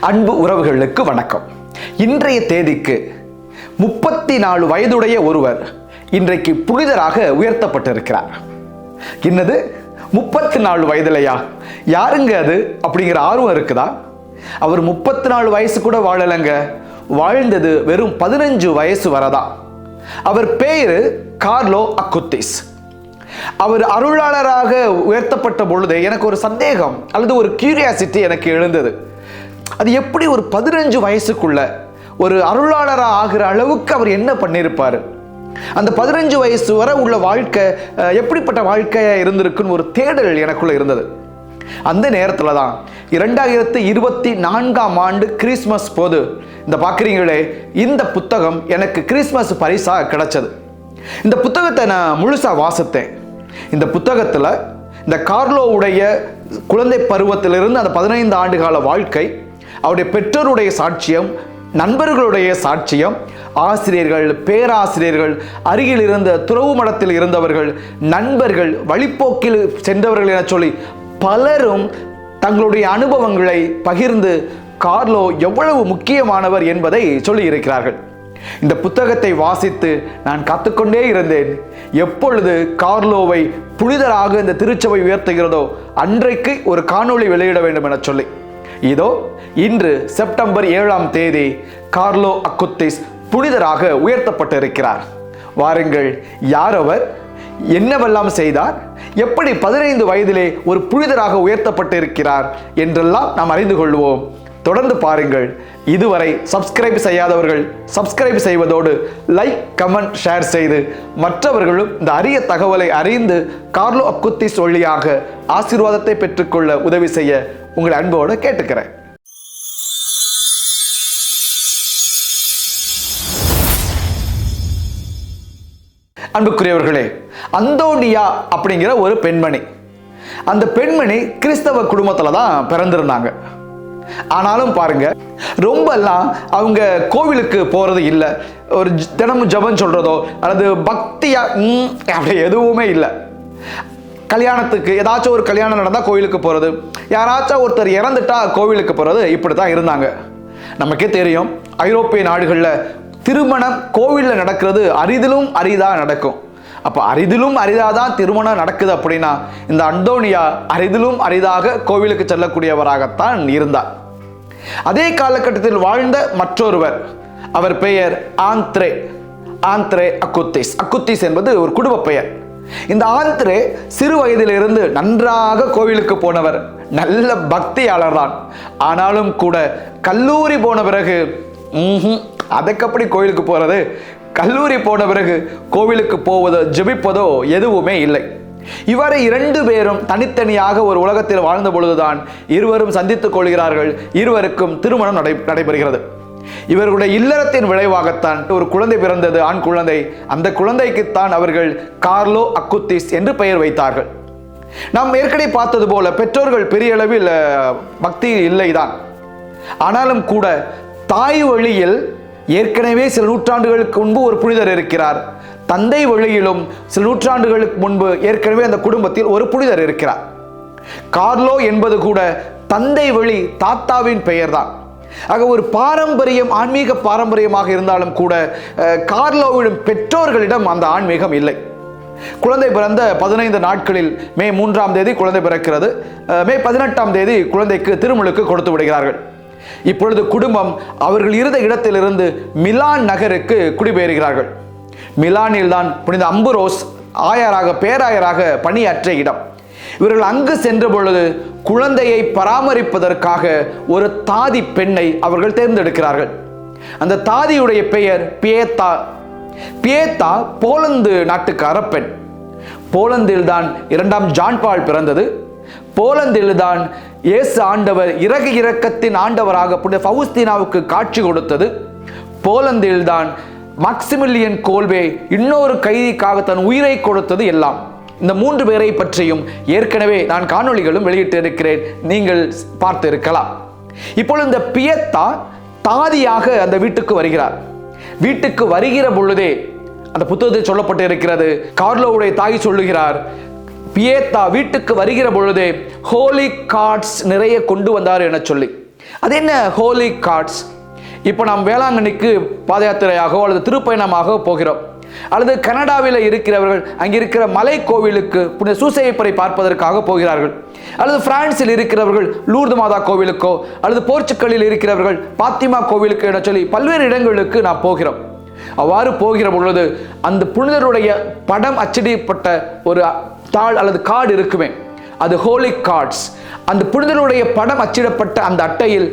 அன்பு உறவுகளுக்கு வணக்கம். இன்றைய தேதிக்கு 34 வயதுடைய ஒருவர் இன்றைக்கு புனிதராக உயர்த்தப்பட்டிருக்கிறார். என்னது 34 வயதுலையா? யாருங்க அது அப்படிங்கிற ஆர்வம் இருக்குதா? அவர் 34 வயசு கூட வாழலைங்க. வாழ்ந்தது வெறும் 15 வயசு வரதான். அவர் பேரு கார்லோ அக்குத்திஸ். அவர் அருளாளராக உயர்த்தப்பட்ட பொழுது எனக்கு ஒரு சந்தேகம் அல்லது ஒரு கியூரியாசிட்டி எனக்கு எழுந்தது. அது எப்படி ஒரு 15 வயசுக்குள்ள ஒரு அருளாளராக ஆகிற அளவுக்கு அவர் என்ன பண்ணியிருப்பார்? அந்த 15 வயசு வரை உள்ள வாழ்க்கை எப்படிப்பட்ட வாழ்க்கையா இருந்திருக்குன்னு ஒரு தேடல் எனக்குள்ள இருந்தது. அந்த நேரத்தில் தான் 2024ஆம் ஆண்டு கிறிஸ்மஸ் போது இந்த பார்க்குறீங்களே, இந்த புத்தகம் எனக்கு கிறிஸ்மஸ் பரிசாக கிடைச்சது. இந்த புத்தகத்தை நான் முழுசாக வாசித்தேன். இந்த புத்தகத்தில் இந்த கார்லோவுடைய குழந்தை பருவத்திலிருந்து அந்த 15 ஆண்டுகால வாழ்க்கை, அவருடைய பெற்றோருடைய சாட்சியம், நண்பர்களுடைய சாட்சியம், ஆசிரியர்கள், பேராசிரியர்கள், அருகில் இருந்த துறவு மடத்தில் இருந்தவர்கள், நண்பர்கள், வழிப்போக்கில் சென்றவர்கள் என சொல்லி பலரும் தங்களுடைய அனுபவங்களை பகிர்ந்து கார்லோ எவ்வளவு முக்கியமானவர் என்பதை சொல்லி இருக்கிறார்கள். இந்த புத்தகத்தை வாசித்து நான் காத்துக்கொண்டே இருந்தேன். எப்பொழுது கார்லோவை புனிதராக இந்த திருச்சபை உயர்த்துகிறதோ அன்றைக்கு ஒரு காணொளி வெளியிட வேண்டும் என சொல்லி, இதோ இன்று செப்டம்பர் 7ஆம் தேதி கார்லோ அக்குத்திஸ் புனிதராக உயர்த்தப்பட்டிருக்கிறார். வாருங்கள், யார் அவர், என்னவெல்லாம் செய்தார், எப்படி 15 வயதிலே ஒரு புனிதராக உயர்த்தப்பட்டிருக்கிறார் என்றெல்லாம் நாம் அறிந்து கொள்வோம். தொடர்ந்து பாருங்கள். இதுவரை சப்ஸ்கிரைப் செய்யாதவர்கள் சப்ஸ்கிரைப் செய்வதோடு லைக், கமெண்ட், ஷேர் செய்து மற்றவர்களும் இந்த அரிய தகவலை அறிந்து கார்லோ அக்குத்திஸ் வழியாக ஆசீர்வாதத்தை பெற்றுக்கொள்ள உதவி செய்ய உங்களை அன்போடு கேட்டுக்கிறேன். அன்புக்குரியவர்களே, அந்தோனியா அப்படிங்கிற ஒரு பெண்மணி. அந்த பெண்மணி கிறிஸ்தவ குடும்பத்தில் தான் பிறந்திருந்தாங்க. ஆனாலும் பாருங்க, ரொம்பலாம் அவங்க கோவிலுக்கு போறது இல்லை, ஒரு தினமும் ஜபம் சொல்றதோ அல்லது பக்தியா அப்படி எதுவுமே இல்லை. கல்யாணத்துக்கு ஏதாச்சும் ஒரு கல்யாணம் நடந்தால் கோவிலுக்கு போகிறது, யாராச்சும் ஒருத்தர் இறந்துட்டா கோவிலுக்கு போகிறது, இப்படி தான் இருந்தாங்க. நமக்கே தெரியும், ஐரோப்பிய நாடுகளில் திருமணம் கோவிலில் நடக்கிறது அரிதிலும் அரிதாக நடக்கும். அப்போ அரிதிலும் அரிதாதான் திருமணம் நடக்குது அப்படின்னா இந்த அந்தோனியா அரிதிலும் அரிதாக கோவிலுக்கு செல்லக்கூடியவராகத்தான் இருந்தார். அதே காலகட்டத்தில் வாழ்ந்த மற்றொருவர், அவர் பெயர் ஆந்த்ரே அக்குத்திஸ். அக்குத்திஸ் என்பது ஒரு குடும்ப பெயர். இந்த ஆந்த்ரே சிறு வயதிலிருந்து நன்றாக கோவிலுக்கு போனவர், நல்ல பக்தியாளர் தான். ஆனாலும் கூட கல்லூரி போன பிறகு அதுக்கப்படி கோவிலுக்கு போறது, கல்லூரி போன பிறகு கோவிலுக்கு போவதோ ஜெபிப்பதோ எதுவுமே இல்லை. இவ்வாறு 2 பேரும் தனித்தனியாக ஒரு உலகத்தில் வாழ்ந்த பொழுதுதான் இருவரும் சந்தித்துக் கொள்கிறார்கள். இருவருக்கும் திருமணம் நடைபெறுகிறது. இவர்களுடைய இல்லறத்தின் விளைவாகத்தான் ஒரு குழந்தை பிறந்தது, ஆண் குழந்தை. அந்த குழந்தைக்குத்தான் அவர்கள் கார்லோ அக்குத்திஸ் என்று பெயர் வைத்தார்கள். நாம் ஏற்கனவே பார்த்தது போல பெற்றோர்கள் பெரிய அளவில் பக்தி இல்லைதான். ஆனாலும் கூட தாய் வழியில் ஏற்கனவே சில நூற்றாண்டுகளுக்கு முன்பு ஒரு புனிதர் இருக்கிறார். தந்தை வழியிலும் சில நூற்றாண்டுகளுக்கு முன்பு ஏற்கனவே அந்த குடும்பத்தில் ஒரு புனிதர் இருக்கிறார். கார்லோ என்பது கூட தந்தை வழி தாத்தாவின் பெயர் தான். ஆக ஒரு பாரம்பரியம், ஆன்மீக பாரம்பரியமாக இருந்தாலும் கூட கார்லோவிடம் பெற்றோர்களிடம் அந்த ஆன்மீகம் இல்லை. குழந்தை பிறந்த 15 நாட்களில் மே 3ஆம் தேதி குழந்தை பிறக்கிறது. மே 18ஆம் தேதி குழந்தைக்கு திருமுழுக்கு கொடுத்து விடுகிறார்கள். இப்பொழுது குடும்பம் அவர்கள் இருந்த இடத்திலிருந்து மிலான் நகருக்கு குடிபெயர்கிறார்கள். மிலானில் தான் புனித அம்புரோஸ் பேராயராக பணியாற்றிய இடம். இவர்கள் அங்கு சென்ற பொழுது குழந்தையை பராமரிப்பதற்காக ஒரு தாதி பெண்ணை அவர்கள் தேர்ந்தெடுக்கிறார்கள். அந்த தாதியுடைய பெயர் பியேத்தா போலந்து நாட்டுக்கார பெண். போலந்தில் தான் 2ஆம் ஜான் பால் பிறந்தது. போலந்தில் தான் இயேசு ஆண்டவர் இரக்கத்தின் ஆண்டவராக புனித ஃபவுஸ்தீனாவுக்கு காட்சி கொடுத்தது. போலந்தில் தான் மாக்சிமிலியன் கோல்வே இன்னொரு கைதிக்காக தன் உயிரை கொடுத்தது. எல்லாம் இந்த 3 பேரை பற்றியும் ஏற்கனவே நான் காணொளிகளும் வெளியிட்டு இருக்கிறேன், நீங்கள் பார்த்து இருக்கலாம். இப்பொழுது இந்த பியத்தா தாதியாக அந்த வீட்டுக்கு வருகிறார். வீட்டுக்கு வருகிற பொழுதே அந்த புத்தகத்தில் சொல்லப்பட்டு இருக்கிறது, கார்லோவுடைய தாய் சொல்லுகிறார், பியேத்தா வீட்டுக்கு வருகிற பொழுதே ஹோலி கார்ட்ஸ் நிறைய கொண்டு வந்தார் என சொல்லி. அது என்ன ஹோலி கார்ட்ஸ்? இப்போ நாம் வேளாங்கண்ணிக்கு பாத யாத்திரையாகவோ அல்லது திருப்பயணமாக போகிறோம், அல்லது கனடாவில் இருக்கிறவர்கள் அங்கே இருக்கிற மலை கோவிலுக்கு புனித சூசையப்பரை பார்ப்பதற்காக போகிறார்கள், அல்லது பிரான்சில் இருக்கிறவர்கள் லூர்து மாதா கோவிலுக்கோ, அல்லது போர்ச்சுக்கலில் இருக்கிறவர்கள் பாத்திமா கோவிலுக்கு என சொல்லி பல்வேறு இடங்களுக்கு நாம் போகிறோம். அவ்வாறு போகிற பொழுது அந்த புனிதருடைய படம் அச்சிடப்பட்ட ஒரு தாள் அல்லது கார்டு இருக்குமே, அது ஹோலி கார்ட்ஸ். அந்த புனிதருடைய படம் அச்சிடப்பட்ட அந்த அட்டையில்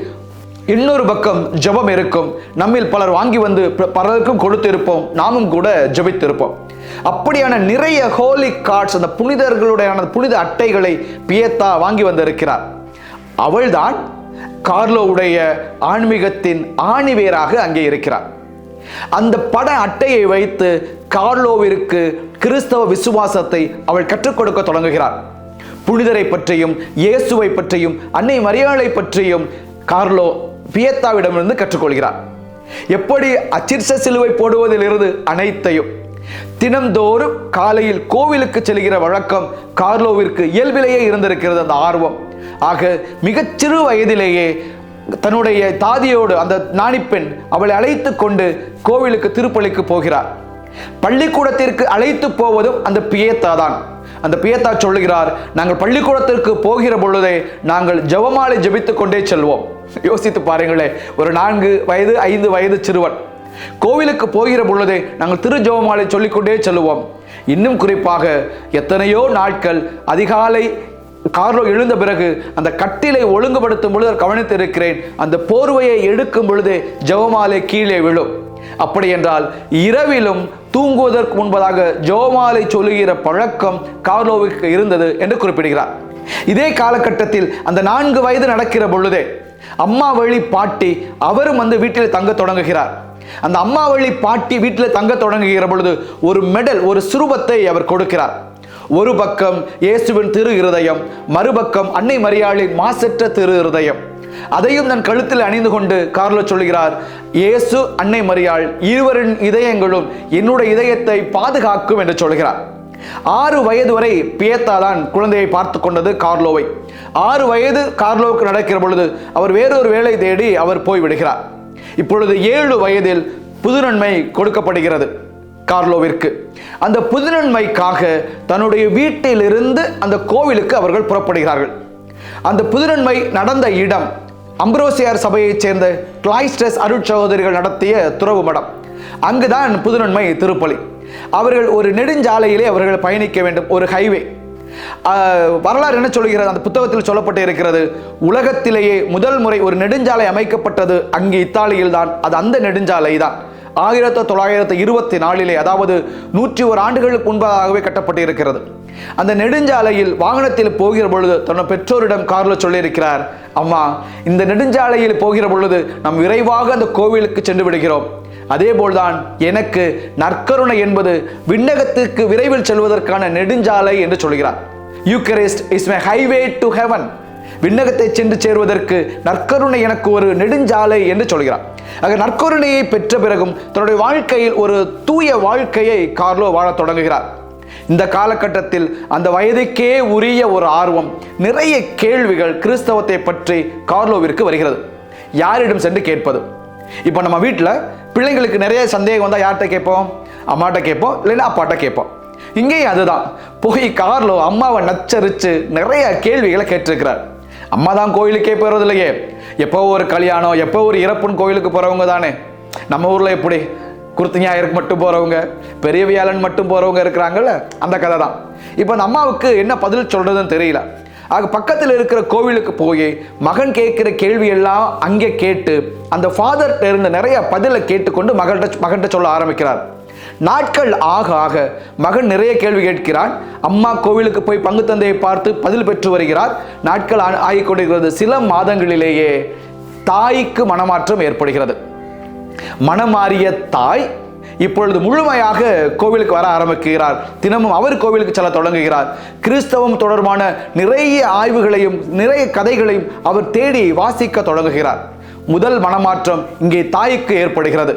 இன்னொரு பக்கம் ஜெபம் இருக்கும். நம்மில் பலர் வாங்கி வந்து பலருக்கும் கொடுத்து இருப்போம், நாமும் கூட ஜெபித்திருப்போம். அப்படியான நிறைய ஹோலி கார்ட்ஸ், அந்த புனிதர்களுடைய புனித அட்டைகளை பியத்தா வாங்கி வந்திருக்கிறார். அவள்தான் கார்லோவுடைய ஆன்மீகத்தின் ஆணிவேராக அங்கே இருக்கிறார். அந்த பட அட்டையை வைத்து கார்லோவிற்கு கிறிஸ்தவ விசுவாசத்தை அவள் கற்றுக் கொடுக்க தொடங்குகிறார். புனிதரை பற்றியும் இயேசுவை பற்றியும் அன்னை மரியாளை பற்றியும் கார்லோ பியத்தாவிடமிருந்து கற்றுக்கொள்கிறார். எப்படி அச்சிர்ச சிலுவை போடுவதிலிருந்து அனைத்தையும். தினம்தோறும் காலையில் கோவிலுக்கு செல்கிற வழக்கம் கார்லோவிற்கு இயல்பிலேயே இருந்திருக்கிறது, அந்த ஆர்வம். ஆக மிகச் சிறு வயதிலேயே தன்னுடைய தாதியோடு அந்த நாணிப்பெண் அவளை அழைத்து கொண்டு கோவிலுக்கு திருப்பலிக்கு போகிறார். பள்ளிக்கூடத்திற்கு அழைத்து போவதும் அந்த பியத்தா தான். அந்த பியத்தா சொல்லுகிறார், நாங்கள் பள்ளிக்கூடத்திற்கு போகிற பொழுதே நாங்கள் ஜெபமாலை ஜெபித்துக் கொண்டே செல்வோம். யோசித்து பாருங்களே, ஒரு 4 வயது 5 வயது சிறுவன் கோவிலுக்கு போகிற பொழுதே நாங்கள் திரு ஜெபமாலை சொல்லிக்கொண்டே செல்வோம். இன்னும் குறிப்பாக எத்தனையோ நாட்கள் அதிகாலை கார்லோ எழுந்த பிறகு அந்த கட்டிலை ஒழுங்குபடுத்தும் பொழுது கவனித்து இருக்கிறேன், அந்த போர்வையை எடுக்கும் பொழுதே ஜெபமாலை கீழே விழும். அப்படி என்றால் இரவிலும் தூங்குவதற்கு முன்பதாக ஜெபமாலை சொல்லுகிற பழக்கம் கார்லோவுக்கு இருந்தது என்று குறிப்பிடுகிறார். இதே காலகட்டத்தில் அந்த 4 வயது நடக்கிற பொழுதே அம்மா வழி பாட்டி அவரும் வந்து வீட்டில் தங்க தொடங்குகிறார். அந்த அம்மா வழி பாட்டி வீட்டில் தங்க தொடங்குகிற பொழுது ஒரு மெடல், ஒரு சுரூபத்தை அவர் கொடுக்கிறார். ஒரு பக்கம் இயேசுவின் திரு இருதயம், மறுபக்கம் அன்னை மரியாளின் மாசற்ற திரு இருதயம். அதையும் தன் கழுத்தில் அணிந்து கொண்டு கார்லோ சொல்கிறார், இயேசு அன்னை மரியாள் இருவரின் இதயங்களும் என்னுடைய இதயத்தை பாதுகாக்கும் என்று சொல்கிறார். 6 வயது வரை பியத்தா தான் குழந்தையை பார்த்து கொண்டது கார்லோவை. 6 வயது கார்லோவுக்கு நடக்கிற பொழுது அவர் வேறொரு வேலை தேடி அவர் போய்விடுகிறார். இப்பொழுது 7 வயதில் புதுநன்மை கொடுக்கப்படுகிறது கார்லோவிற்கு. அந்த புதுநன்மைக்காக தன்னுடைய வீட்டிலிருந்து அந்த கோவிலுக்கு அவர்கள் புறப்படுகிறார்கள். அந்த புதுநன்மை நடந்த இடம் அம்ப்ரோசியார் சபையைச் சேர்ந்த கிளைஸ்டஸ் அருட்சகோதரிகள் நடத்திய துறவு மடம். அங்குதான் புதுநன்மை திருப்பலி. அவர்கள் ஒரு நெடுஞ்சாலையிலே அவர்கள் பயணிக்க வேண்டும், ஒரு ஹைவே. வரலாறு என்ன சொல்கிறது, அந்த புத்தகத்தில் சொல்லப்பட்டு இருக்கிறது, உலகத்திலேயே முதல் முறை ஒரு நெடுஞ்சாலை அமைக்கப்பட்டது அங்கே இத்தாலியில் தான். அது அந்த நெடுஞ்சாலை தான் 1924, அதாவது 101 ஆண்டுகளுக்கு முன்பதாகவே கட்டப்பட்டு இருக்கிறது. அந்த நெடுஞ்சாலையில் வாகனத்தில் போகிற பொழுது தன் பெற்றோரிடம் கார்லோ சொல்லியிருக்கிறார், அம்மா இந்த நெடுஞ்சாலையில் போகிற பொழுது நாம் விரைவாக அந்த கோவிலுக்கு சென்று விடுகிறோம். அதே போல்தான் எனக்கு நற்கருணை என்பது விண்ணகத்துக்கு விரைவில் செல்வதற்கான நெடுஞ்சாலை என்று சொல்கிறார். Eucharist is my highway to heaven. விண்ணகத்தை சென்று சேருவதற்கு நற்கருணை எனக்கு ஒரு நெடுஞ்சாலை என்று சொல்கிறார். ஆக நற்கருணையை பெற்ற பிறகும் தன்னுடைய வாழ்க்கையில் ஒரு தூய வாழ்க்கையை கார்லோ வாழத் தொடங்குகிறார். இந்த காலகட்டத்தில் அந்த வயதுக்கே உரிய ஒரு ஆர்வம், நிறைய கேள்விகள் கிறிஸ்தவத்தை பற்றி கார்லோவிற்கு வருகிறது. யாரிடம் சென்று கேட்பது? இப்போ நம்ம வீட்டில் பிள்ளைங்களுக்கு நிறைய சந்தேகம் வந்தால் யார்கிட்ட கேட்போம்? அம்மாட்ட கேட்போம், இல்லைன்னா அப்பாட்ட கேட்போம். இங்கேயும் அதுதான். போய் கார்லோ அம்மாவை நச்சரித்து நிறைய கேள்விகளை கேட்டிருக்கிறார். அம்மா தான் கோயிலுக்கே போகிறது இல்லையே, எப்போ ஒரு கல்யாணம், எப்போ ஒரு இறப்புன்னு கோயிலுக்கு போகிறவங்க தானே. நம்ம ஊரில் எப்படி குருத்து ஞாயிற்கு மட்டும் போகிறவங்க, பெரிய வியாழன் மட்டும் போகிறவங்க இருக்கிறாங்கல்ல, அந்த கதை தான். இப்போ அந்த அம்மாவுக்கு என்ன பதில் சொல்கிறதுன்னு தெரியல. ஆக பக்கத்தில் இருக்கிற கோவிலுக்கு போய் மகன் கேட்கிற கேள்வி எல்லாம் அங்கே கேட்டு அந்த ஃபாதர்கிட்ட இருந்து நிறைய பதிலை கேட்டுக்கொண்டு மகன்கிட்ட சொல்ல ஆரம்பிக்கிறார். நாட்கள் ஆக ஆக மகன் நிறைய கேள்வி கேட்கிறான். அம்மா கோவிலுக்கு போய் பங்கு தந்தையை பார்த்து பதில் பெற்று வருகிறார். நாட்கள் ஆகிக்கொண்டிருக்கிறது. சில மாதங்களிலேயே தாய்க்கு மனமாற்றம் ஏற்படுகிறது. மனமாறிய தாய் இப்பொழுது முழுமையாக கோவிலுக்கு வர ஆரம்பிக்கிறார். தினமும் அவர் கோவிலுக்கு செல்ல தொடங்குகிறார். கிறிஸ்தவம் தொடர்பான நிறைய ஆய்வுகளையும் நிறைய கதைகளையும் அவர் தேடி வாசிக்க தொடங்குகிறார். முதல் மனமாற்றம் இங்கே தாய்க்கு ஏற்படுகிறது.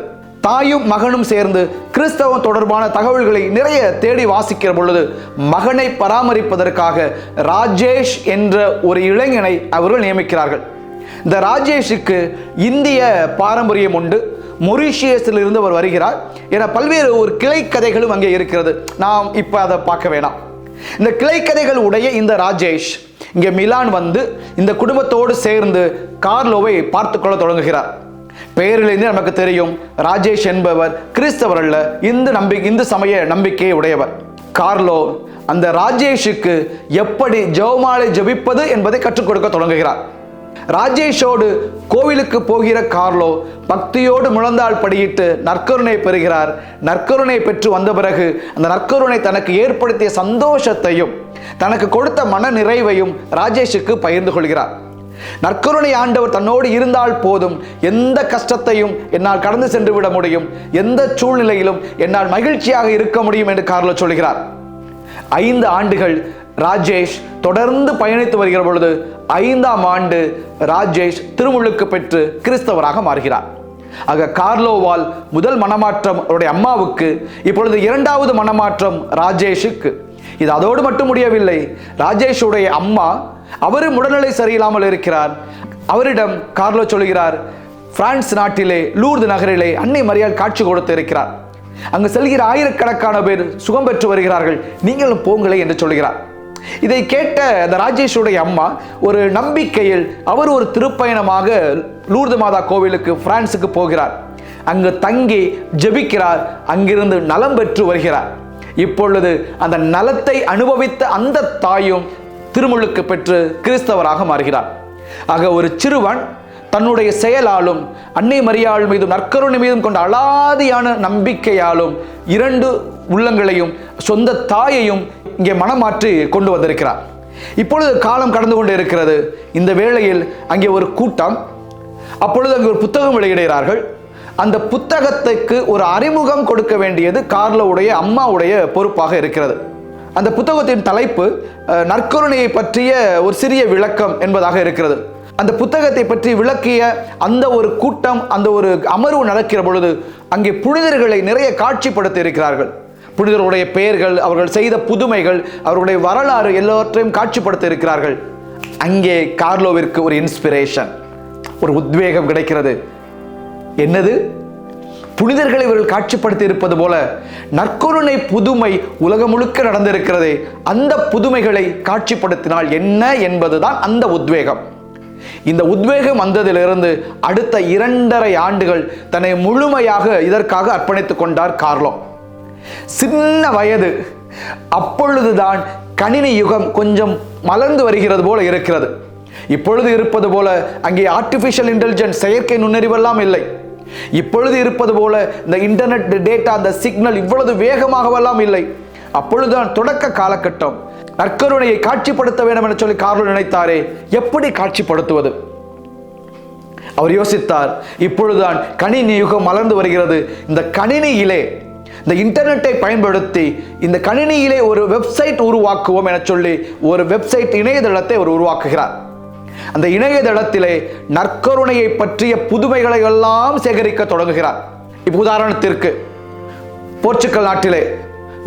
தாயும் மகனும் சேர்ந்து கிறிஸ்தவம் தொடர்பான தகவல்களை நிறைய தேடி வாசிக்கிற பொழுது மகனை பராமரிப்பதற்காக ராஜேஷ் என்ற ஒரு இளைஞனை அவர்கள் நியமிக்கிறார்கள். இந்த ராஜேஷுக்கு இந்திய பாரம்பரியம் உண்டு, மொரீஷியஸில் இருந்து அவர் வருகிறார் என பல்வேறு ஒரு கிளை கதைகளும் அங்கே இருக்கிறது. நாம் இப்போ அதை பார்க்க வேணாம். இந்த கிளை கதைகள் உடைய இந்த ராஜேஷ் இங்கே மிலான் வந்து இந்த குடும்பத்தோடு சேர்ந்து கார்லோவை பார்த்துக்கொள்ள தொடங்குகிறார். பெயரிலிருந்து நமக்கு தெரியும், ராஜேஷ் என்பவர் கிறிஸ்தவர் அல்ல, இந்து சமய நம்பிக்கையை உடையவர். கார்லோ அந்த ராஜேஷுக்கு எப்படி ஜெபமாலை ஜபிப்பது என்பதை கற்றுக் கொடுக்க தொடங்குகிறார். ராஜேஷோடு கோவிலுக்கு போகிற கார்லோ பக்தியோடு முழந்தாள் படியிட்டு நற்கருணை பெறுகிறார். நற்கருணை பெற்று வந்த பிறகு அந்த நற்கருணை தனக்கு ஏற்படுத்திய சந்தோஷத்தையும் தனக்கு கொடுத்த மன நிறைவையும் ராஜேஷுக்கு பகிர்ந்து கொள்கிறார். நற்கருணை ஆண்டவர் தன்னோடு இருந்தால் போதும், எந்த கஷ்டத்தையும் என்னால் கடந்து சென்று விட முடியும், எந்த சூழ்நிலையிலும் என்னால் மகிழ்ச்சியாக இருக்க முடியும் என்று கார்லோ சொல்கிறார். 5 ஆண்டுகள் ராஜேஷ் தொடர்ந்து பயணித்து வருகிற பொழுது 5ஆம் ஆண்டு ராஜேஷ் திருமுழுக்கு பெற்று கிறிஸ்தவராக மாறுகிறார். ஆக கார்லோவால் முதல் மனமாற்றம் அவருடைய அம்மாவுக்கு, இப்பொழுது 2வது மனமாற்றம் ராஜேஷுக்கு. இது அதோடு மட்டும் முடியவில்லை. ராஜேஷுடைய அம்மா அவரும் உடல்நிலை சரியில்லாமல் இருக்கிறார். அவரிடம் கார்லோ சொல்கிறார், பிரான்ஸ் நாட்டிலே லூர்து நகரிலே அன்னை மரியாள் காட்சி கொடுத்து இருக்கிறார், அங்கு செல்கிற ஆயிரக்கணக்கான பேர் சுகம் பெற்று வருகிறார்கள், நீங்களும் போங்களே என்று சொல்கிறார். இதை கேட்ட அந்த ராஜேஷுடைய அம்மா ஒரு நம்பிக்கையில் அவர் ஒரு திருப்பயணமாக லூர்து மாதா கோவிலுக்கு பிரான்சுக்கு போகிறார். அங்கு தங்கி ஜெபிக்கிறார், அங்கிருந்து நலம் பெற்று வருகிறார். இப்பொழுது அந்த நலத்தை அனுபவித்த அந்த தாயும் திருமுழுக்கு பெற்று கிறிஸ்தவராக மாறுகிறார். ஆக ஒரு சிறுவன் தன்னுடைய செயலாலும் அன்னை மரியாள் மீதும் நற்கருணை மீதும் கொண்ட அலாதியான நம்பிக்கையாலும் 2 உள்ளங்களையும் சொந்த தாயையும் இங்கே மனமாற்றி கொண்டு வந்திருக்கிறார். இப்பொழுது காலம் கடந்து கொண்டு இருக்கிறது. இந்த வேளையில் அங்கே ஒரு கூட்டம், அப்பொழுது அங்கே ஒரு புத்தகம் வெளியிடுகிறார்கள். அந்த புத்தகத்துக்கு ஒரு அறிமுகம் கொடுக்க வேண்டியது கார்லோவுடைய அம்மாவுடைய பொறுப்பாக இருக்கிறது. அந்த புத்தகத்தின் தலைப்பு நற்கருணையை பற்றிய ஒரு சிறிய விளக்கம் என்பதாக இருக்கிறது. அந்த புத்தகத்தை பற்றி விளக்கிய அந்த ஒரு கூட்டம், அந்த ஒரு அமர்வு நடக்கிற பொழுது அங்கே புனிதர்களை நிறைய காட்சிப்படுத்தி இருக்கிறார்கள். புனிதர்களுடைய பெயர்கள், அவர்கள் செய்த புதுமைகள், அவர்களுடைய வரலாறு எல்லாவற்றையும் காட்சிப்படுத்தி இருக்கிறார்கள். அங்கே கார்லோவிற்கு ஒரு இன்ஸ்பிரேஷன், ஒரு உத்வேகம் கிடைக்கிறது. என்னது? புனிதர்களை இவர்கள் காட்சிப்படுத்தி இருப்பது போல நற்கருணை புதுமை உலகம் முழுக்க நடந்திருக்கிறதே, அந்த புதுமைகளை காட்சிப்படுத்தினால் என்ன என்பதுதான் அந்த உத்வேகம். இந்த உத்வேகம் வந்ததிலிருந்து அடுத்த 2.5 ஆண்டுகள் தன்னை முழுமையாக இதற்காக அர்ப்பணித்துக் கொண்டார் கார்லோ. சின்ன வயது, அப்பொழுதுதான் கணினி யுகம் கொஞ்சம் மலர்ந்து வருகிறது போல இருக்கிறது. இப்பொழுது இருப்பது போல அங்கே ஆர்டிபிஷியல் இன்டெலிஜென்ஸ், செயற்கை நுண்ணறிவெல்லாம் இல்லை. இப்பொழுது இருப்பது போல இந்த இன்டர்நெட் டேட்டா, அந்த சிக்னல் இவ்வளவு வேகமாகவெல்லாம் இல்லை. அப்பொழுதுதான் தொடக்க காலகட்டம். நற்கருணையை காட்சிப்படுத்த வேண்டும் என சொல்லி கார்லோ நினைத்தாரே, எப்படி காட்சிப்படுத்துவது? அவர் யோசித்தார், இப்பொழுதுதான் கணினி யுகம் மலர்ந்து வருகிறது. இந்த கணினியிலே, இந்த இன்டர்நெட்டை பயன்படுத்தி இந்த கணினியிலே ஒரு வெப்சைட் உருவாக்குவோம் என சொல்லி ஒரு வெப்சைட் இணையதளத்தை அவர் உருவாக்குகிறார். அந்த இணையதளத்திலே நற்கருணையை பற்றிய புதுமைகளை எல்லாம் சேகரிக்க தொடங்குகிறார். இப்போ உதாரணத்திற்கு போர்ச்சுகல் நாட்டிலே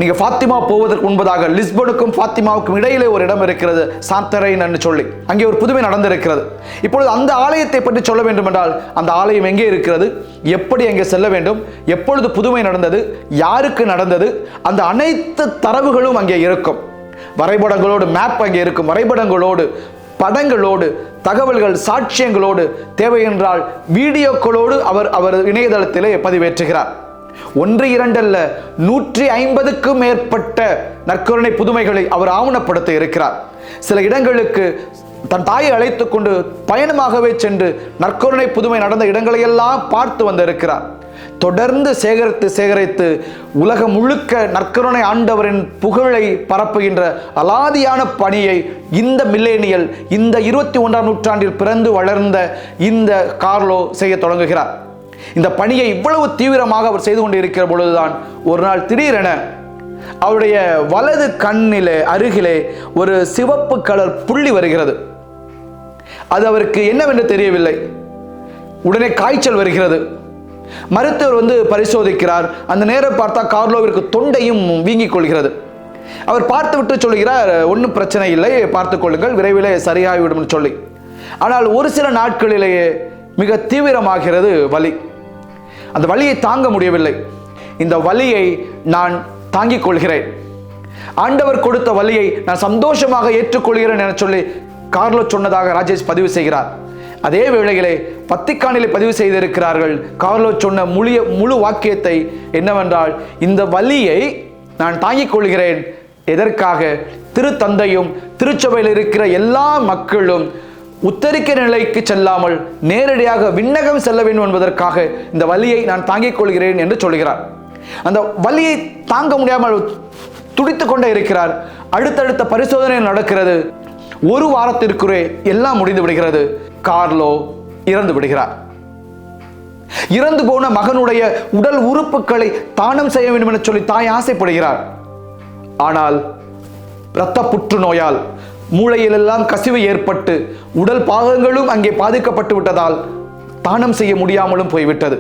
நீங்க ஃபாத்திமா போவதற்கு முன்பதாக லிஸ்பனுக்கும் ஃபாத்திமாவுக்கும் இடையிலே ஒரு இடம் இருக்கிறது, சாந்தரைன் என்று சொல்லி. அங்கே ஒரு புதுமை நடந்திருக்கிறது. இப்பொழுது அந்த ஆலயத்தை பற்றி சொல்ல வேண்டும் என்றால் அந்த ஆலயம் எங்கே இருக்கிறது, எப்படி அங்கே செல்ல வேண்டும், எப்பொழுது புதுமை நடந்தது, யாருக்கு நடந்தது, அந்த அனைத்து தரவுகளும் அங்கே இருக்கும். வரைபடங்களோடு மேப் அங்கே இருக்கும். வரைபடங்களோடு, படங்களோடு, தகவல்கள், சாட்சியங்களோடு, தேவை என்றால் வீடியோக்களோடு அவர் இணையதளத்திலே பதிவேற்றுகிறார். 1, 2 அல்ல, 150க்கும் மேற்பட்ட நற்கருணை புதுமைகளை அவர் ஆவணப்படுத்த இருக்கிறார். சில இடங்களுக்கு தன் தாயை அழைத்துக் கொண்டு பயணமாகவே சென்று நற்கருணை புதுமை நடந்த இடங்களையெல்லாம் பார்த்து வந்திருக்கிறார். தொடர்ந்து சேகரித்து உலகம் முழுக்க நற்கருணை ஆண்டவரின் புகழை பரப்புகின்ற அலாதியான பணியை இந்த மில்லேனியல், இந்த 21ஆம் நூற்றாண்டில் பிறந்து வளர்ந்த இந்த கார்லோ செய்ய தொடங்குகிறார். இந்த பணியை இவ்வளவு தீவிரமாக அவர் செய்து கொண்டு இருக்கிற பொழுதுதான் ஒரு நாள் திடீரென அவருடைய வலது கண்ணிலே அருகிலே ஒரு சிவப்பு கலர் புள்ளி வருகிறது. அது அவருக்கு என்னவென்று தெரியவில்லை. உடனே காய்ச்சல் வருகிறது. மருத்துவர் பரிசோதிக்கிறார். அந்த நேரம் பார்த்தா கார்லோவிற்கு தொண்டையும் வீங்கிக் கொள்கிறது. அவர் பார்த்து விட்டு சொல்கிறார், ஒன்றும் பிரச்சனை இல்லை, பார்த்துக் கொள்ளுங்கள், விரைவில் சரியாகிவிடும் சொல்லி. ஆனால் ஒரு சில நாட்களிலேயே மிக தீவிரமாகிறது வலி. அந்த வலியை தாங்க முடியவில்லை. இந்த வலியை நான் தாங்கிக் கொள்கிறேன், ஆண்டவர் கொடுத்த வலியை நான் சந்தோஷமாக ஏற்றுக்கொள்கிறேன் என சொல்லி கார்லோ சொன்னதாக ராஜேஷ் பதிவு செய்கிறார். அதே வேளையிலே வத்திக்கானிலே பதிவு செய்திருக்கிறார்கள் கார்லோ சொன்ன முழு வாக்கியத்தை என்னவென்றால், இந்த வலியை நான் தாங்கிக் கொள்கிறேன். எதற்காக? திருத்தந்தையும் திருச்சபையில் இருக்கிற எல்லா மக்களும் உத்தரிக்க நிலைக்கு செல்லாமல் நேரடியாக விண்ணகம் செல்ல வேண்டும் என்பதற்காக இந்த வலியை நான் தாங்கிக் கொள்கிறேன் என்று சொல்கிறார். அந்த வலியை தாங்க முடியாமல் துடித்துக் கொண்டே இருக்கிறார். அடுத்தடுத்த பரிசோதனை நடக்கிறது. ஒரு வாரத்திற்குள்ளே எல்லாம் முடிந்து விடுகிறது. கார்லோ இறந்து விடுகிறார். இறந்து போன மகனுடைய உடல் உறுப்புகளை தானம் செய்ய வேண்டும் என சொல்லி தாய் ஆசைப்படுகிறார். ஆனால் இரத்த புற்றுநோயால் மூளையில் எல்லாம் கசிவு ஏற்பட்டு உடல் பாகங்களும் அங்கே பாதிக்கப்பட்டு விட்டதால் தானம் செய்ய முடியாமலும் போய்விட்டது.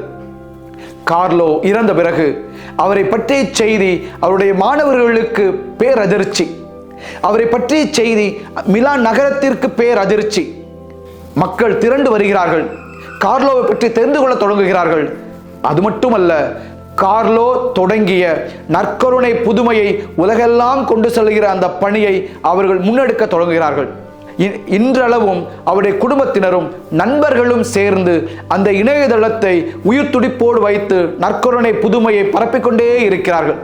கார்லோ இறந்த பிறகு அவரை பற்றிய செய்தி அவருடைய மாணவர்களுக்கு பேரதிர்ச்சி. அவரை பற்றிய செய்தி மிலான் நகரத்திற்கு பேரதிர்ச்சி. மக்கள் திரண்டு வருகிறார்கள், கார்லோவை பற்றி தெரிந்து கொள்ள தொடங்குகிறார்கள். அது மட்டுமல்ல, கார்லோ தொடங்கிய நற்கருணை புதுமையை உலகெல்லாம் கொண்டு செல்கிற அந்த பணியை அவர்கள் முன்னெடுக்க தொடங்குகிறார்கள். இன்றளவும் அவருடைய குடும்பத்தினரும் நண்பர்களும் சேர்ந்து அந்த இணையதளத்தை உயிர் துடிப்போடு வைத்து நற்கருணை புதுமையை பரப்பிக்கொண்டே இருக்கிறார்கள்.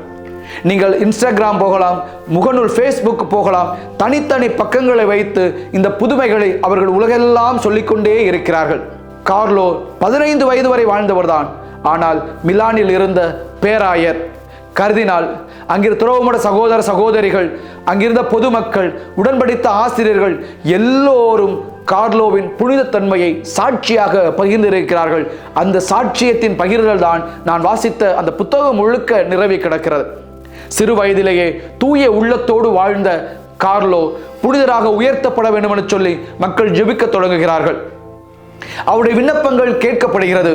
நீங்கள் இன்ஸ்டாகிராம் போகலாம், முகநூல் ஃபேஸ்புக் போகலாம், தனித்தனி பக்கங்களை வைத்து இந்த புதுமைகளை அவர்கள் உலகெல்லாம் சொல்லிக்கொண்டே இருக்கிறார்கள். கார்லோ 15 வயது வரை வாழ்ந்தவர்தான். ஆனால் மிலானில் இருந்த பேராயர், கர்தினால், அங்கிருந்த துறவுமட சகோதர சகோதரிகள், அங்கிருந்த பொதுமக்கள், உடன்படித்த ஆசிரியர்கள் எல்லோரும் கார்லோவின் புனிதத்தன்மையை சாட்சியாக பகிர்ந்திருக்கிறார்கள். அந்த சாட்சியத்தின் பகிர்தல் தான் நான் வாசித்த அந்த புத்தகம் முழுக்க நிரவி கிடக்கிறது. சிறு வயதிலேயே தூய உள்ளத்தோடு வாழ்ந்த கார்லோ புனிதராக உயர்த்தப்பட வேண்டும் என சொல்லி மக்கள் ஜெபிக்க தொடங்குகிறார்கள். அவருடைய விண்ணப்பங்கள் கேட்கப்படுகிறது.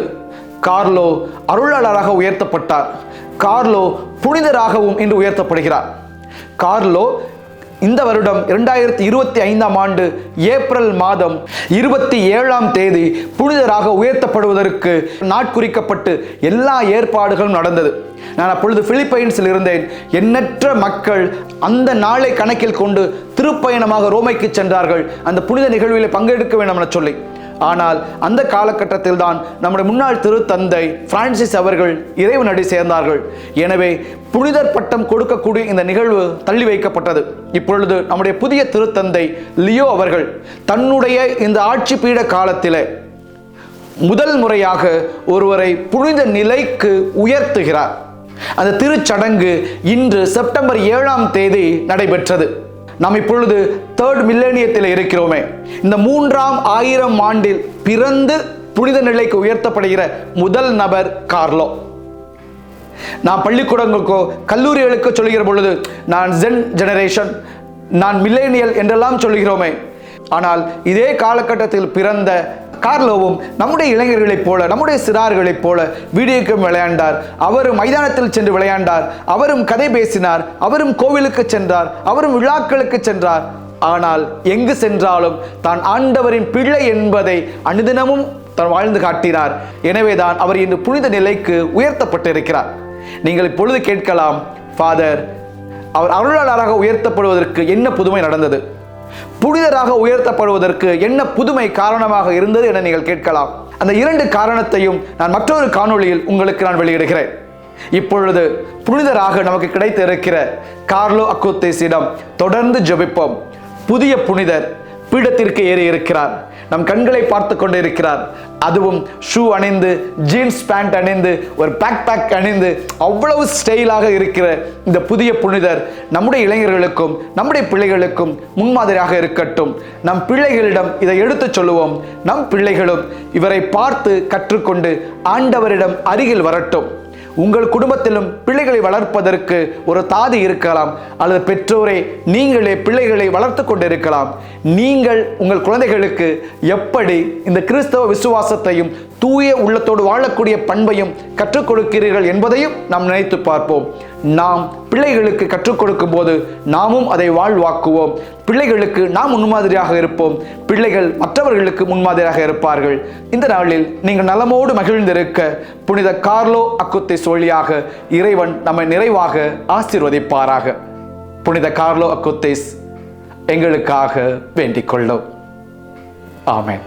கார்லோ அருளாளராக உயர்த்தப்பட்டார். கார்லோ புனிதராகவும் இன்று உயர்த்தப்படுகிறார். கார்லோ இந்த வருடம் 2025ஆம் ஆண்டு ஏப்ரல் மாதம் 27ஆம் தேதி புனிதராக உயர்த்தப்படுவதற்கு நாட்குறிக்கப்பட்டு எல்லா ஏற்பாடுகளும் நடந்தது. நான் அப்பொழுது பிலிப்பைன்ஸில் இருந்தேன். எண்ணற்ற மக்கள் அந்த நாளை கணக்கில் கொண்டு திருப்பயணமாக ரோமைக்கு சென்றார்கள், அந்த புனித நிகழ்வில் பங்கெடுக்க வேண்டும் என சொல்லி. ஆனால் அந்த காலகட்டத்தில் தான் நம்முடைய முன்னாள் திருத்தந்தை பிரான்சிஸ் அவர்கள் இறைவனடி சேர்ந்தார்கள். எனவே புனிதர் பட்டம் கொடுக்கக்கூடிய இந்த நிகழ்வு தள்ளி வைக்கப்பட்டது. இப்பொழுது நம்முடைய புதிய திருத்தந்தை லியோ அவர்கள் தன்னுடைய இந்த ஆட்சி பீட காலத்திலே முதல் முறையாக ஒருவரை புனித நிலைக்கு உயர்த்துகிறார். அந்த திருச்சடங்கு இன்று செப்டம்பர் 7ஆம் தேதி நடைபெற்றது. நாம் இப்பொழுது 3rd மில்லேனியத்தில் இருக்கிறோமே. இந்த 3ஆம் 1000 ஆண்டில் பிறந்து புனித நிலைக்கு உயர்த்தப்படுகிற முதல் நபர் கார்லோ. நாம் பள்ளிக்கூடங்களுக்கோ கல்லூரிகளுக்கோ சொல்லுகிற பொழுது நான் ஜென் ஜெனரேஷன், நான் மில்லேனியல் என்றெல்லாம் சொல்லுகிறோமே. ஆனால் இதே காலகட்டத்தில் பிறந்த கார்லோவும் நம்முடைய இளைஞர்களைப் போல, நம்முடைய சிறார்களைப் போல வீடியோ கேம் விளையாண்டார். அவரும் மைதானத்தில் சென்று விளையாண்டார். அவரும் கதை பேசினார். அவரும் கோவிலுக்கு சென்றார். அவரும் விழாக்களுக்கு சென்றார். ஆனால் எங்கு சென்றாலும் தான் ஆண்டவரின் பிள்ளை என்பதை அனுதினமும் தான் வாழ்ந்து காட்டினார். எனவேதான் அவர் இன்று புனித நிலைக்கு உயர்த்தப்பட்டிருக்கிறார். நீங்கள் இப்பொழுது கேட்கலாம், ஃபாதர், அவர் அருளாளராக உயர்த்தப்படுவதற்கு என்ன புதுமை நடந்தது? புனிதராக உயர்த்தப்படுவதற்கு என்ன புதுமை காரணமாக இருந்தது என நீங்கள் கேட்கலாம். அந்த 2 காரணத்தையும் நான் மற்றொரு காணொளியில் உங்களுக்கு நான் வெளியிடுகிறேன். இப்பொழுது புனிதராக நமக்கு கிடைத்து இருக்கிற கார்லோ அக்குத்தேசிடம் தொடர்ந்து ஜெபிப்போம். புதிய புனிதர் பீடத்திற்கு ஏறி இருக்கிறார். நம் கண்களை பார்த்து கொண்டு இருக்கிறார். அதுவும் ஷூ அணிந்து, ஜீன்ஸ் பேண்ட் அணிந்து, ஒரு பேக் அணிந்து அவ்வளவு ஸ்டைலாக இருக்கிற இந்த புதிய புனிதர் நம்முடைய இளைஞர்களுக்கும் நம்முடைய பிள்ளைகளுக்கும் முன்மாதிரியாக இருக்கட்டும். நம் பிள்ளைகளிடம் இதை எடுத்துச் சொல்லுவோம். நம் பிள்ளைகளும் இவரை பார்த்து கற்றுக்கொண்டு ஆண்டவரிடம் அருகில் வரட்டும். உங்கள் குடும்பத்திலும் பிள்ளைகளை வளர்ப்பதற்கு ஒரு தாதி இருக்கலாம், அல்லது பெற்றோரை நீங்களே பிள்ளைகளை வளர்த்து கொண்டிருக்கலாம். நீங்கள் உங்கள் குழந்தைகளுக்கு எப்படி இந்த கிறிஸ்தவ விசுவாசத்தையும் தூய உள்ளத்தோடு வாழக்கூடிய பண்பையும் கற்றுக் கொடுக்கிறீர்கள் என்பதையும் நாம் நினைத்து பார்ப்போம். நாம் பிள்ளைகளுக்கு கற்றுக் கொடுக்கும் போது நாமும் அதை வாழ்வாக்குவோம். பிள்ளைகளுக்கு நாம் முன்மாதிரியாக இருப்போம். பிள்ளைகள் மற்றவர்களுக்கு முன்மாதிரியாக இருப்பார்கள். இந்த நாளில் நீங்கள் நலமோடு மகிழ்ந்திருக்க புனித கார்லோ அக்குத்திஸ் வழியாக இறைவன் நம்மை நிறைவாக ஆசீர்வதிப்பாராக. புனித கார்லோ அக்குத்திஸ் எங்களுக்காக வேண்டிக் கொள்ளும். ஆமென்.